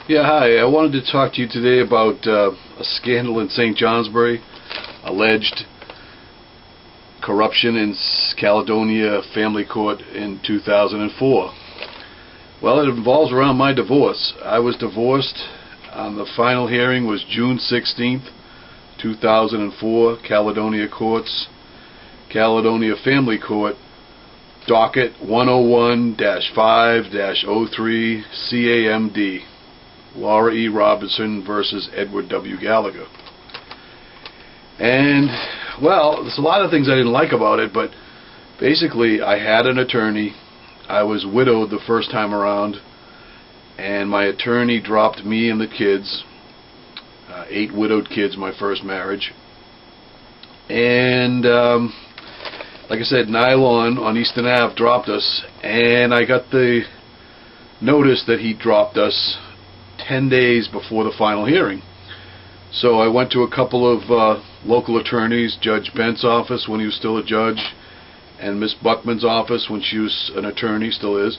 Yeah, hi. I wanted to talk to you today about a scandal in St. Johnsbury, alleged corruption in Caledonia Family Court in 2004. Well, it involves around my divorce. I was divorced. The final hearing was June 16th, 2004, Caledonia Courts, Caledonia Family Court, docket 101-5-03 CAMD. Laura E. Robinson versus Edward W. Gallagher. And, well, there's a lot of things I didn't like about it, but basically I had an attorney. I was widowed the first time around, and my attorney dropped me and the kids, 8 widowed kids, my first marriage. And, like I said, Nylon on Eastern Ave dropped us, and I got the notice that he dropped us 10 days before the final hearing. So I went to a couple of local attorneys, Judge Bent's office when he was still a judge, and Miss Buckman's office when she was an attorney, still is,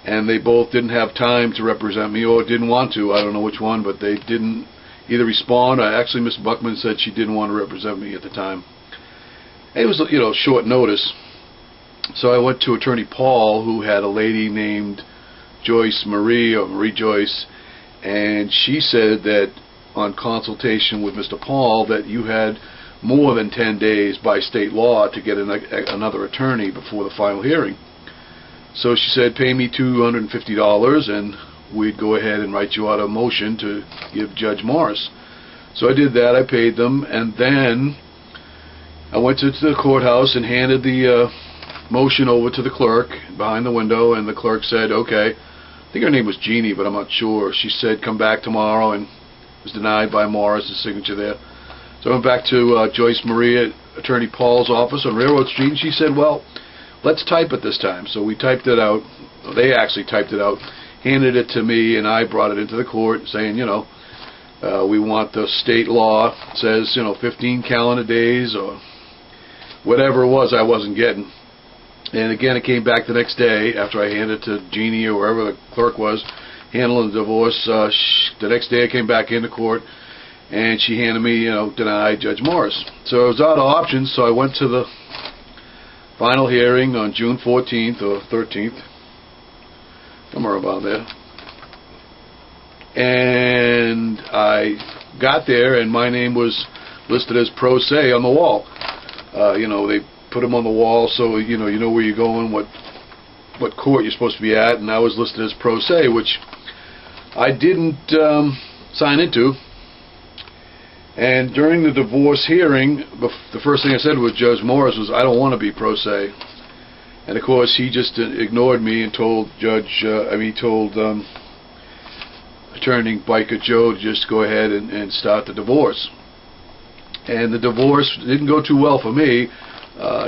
and they both didn't have time to represent me, or didn't want to. I don't know which one, but they didn't either respond. Actually, Miss Buckman said she didn't want to represent me at the time. It was, short notice. So I went to Attorney Paul, who had a lady named Joyce Marie, or Marie Joyce, and she said that on consultation with Mr. Paul that you had more than 10 days by state law to get another attorney before the final hearing. So she said, pay me $250 and we'd go ahead and write you out a motion to give Judge Morris. So I did that. I paid them, and then I went to the courthouse and handed the motion over to the clerk behind the window, and the clerk said, okay. I think her name was Jeannie, but I'm not sure. She said, come back tomorrow, and was denied by Morris, his signature there. So I went back to Joyce Marie at Attorney Paul's office on Railroad Street, and she said, well, let's type it this time. So we typed it out. They actually typed it out, handed it to me, and I brought it into the court saying, we want the state law. It says, 15 calendar days or whatever it was I wasn't getting. And again, it came back the next day after I handed it to Jeannie or wherever the clerk was handling the divorce. The next day I came back into court, and she handed me, denied Judge Morris. So I was out of options, so I went to the final hearing on June 14th or 13th, somewhere about there. And I got there, and my name was listed as pro se on the wall. They put them on the wall so you know where you're going, what court you're supposed to be at, and I was listed as pro se, which I didn't sign into. And during the divorce hearing, the first thing I said with Judge Morris was, I don't want to be pro se. And of course he just ignored me and told Attorney Biker Joe to just go ahead and start the divorce. And the divorce didn't go too well for me.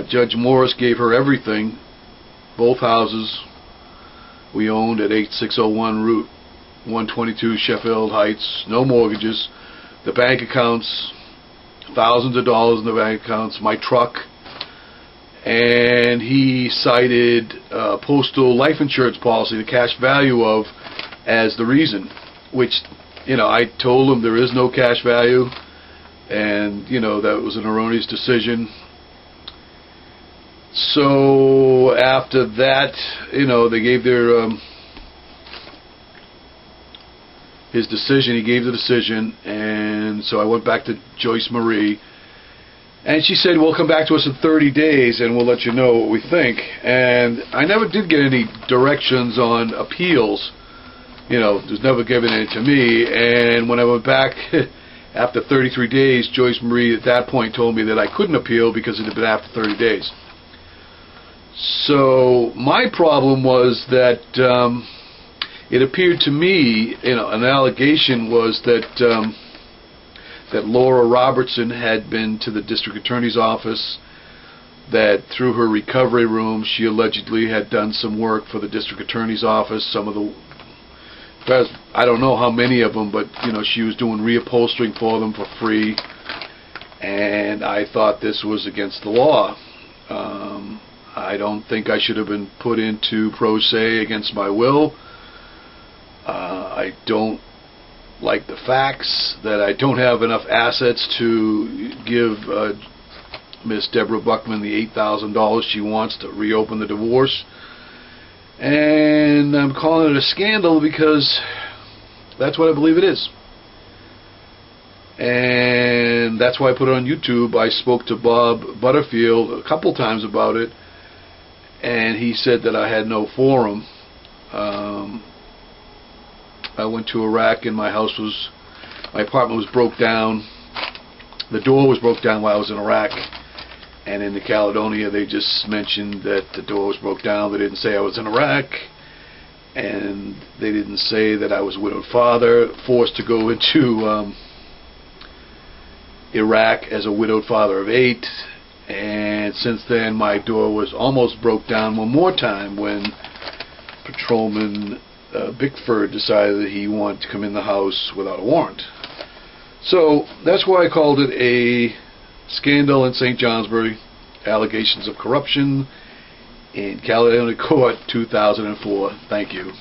Judge Morris gave her everything. Both houses we owned at 8601 Route 122 Sheffield Heights. No mortgages. The bank accounts, thousands of dollars in the bank accounts. My truck. And he cited postal life insurance policy, the cash value of, as the reason. Which, I told him there is no cash value. And, that was an erroneous decision. So after that, they gave their his decision. He gave the decision, and so I went back to Joyce Marie, and she said, "Well, come back to us in 30 days, and we'll let you know what we think." And I never did get any directions on appeals. There's never given any to me. And when I went back after 33 days, Joyce Marie at that point told me that I couldn't appeal because it had been after 30 days. So my problem was that it appeared to me, an allegation was that Laura Robertson had been to the district attorney's office, that through her recovery room she allegedly had done some work for the district attorney's office. Some of the, I don't know how many of them, but she was doing reupholstering for them for free, and I thought this was against the law. I don't think I should have been put into pro se against my will. I don't like the facts that I don't have enough assets to give Miss Deborah Buckman the $8,000 she wants to reopen the divorce. And I'm calling it a scandal because that's what I believe it is. And that's why I put it on YouTube. I spoke to Bob Butterfield a couple times about it, and he said that I had no forum. I went to Iraq, and my apartment was broke down. The door was broke down while I was in Iraq. And in the Caledonia, they just mentioned that the door was broke down. They didn't say I was in Iraq. And they didn't say that I was a widowed father, forced to go into Iraq as a widowed father of 8. And since then, my door was almost broke down one more time when Patrolman Bickford decided that he wanted to come in the house without a warrant. So that's why I called it a scandal in St. Johnsbury, allegations of corruption in Caledonia Court, 2004. Thank you.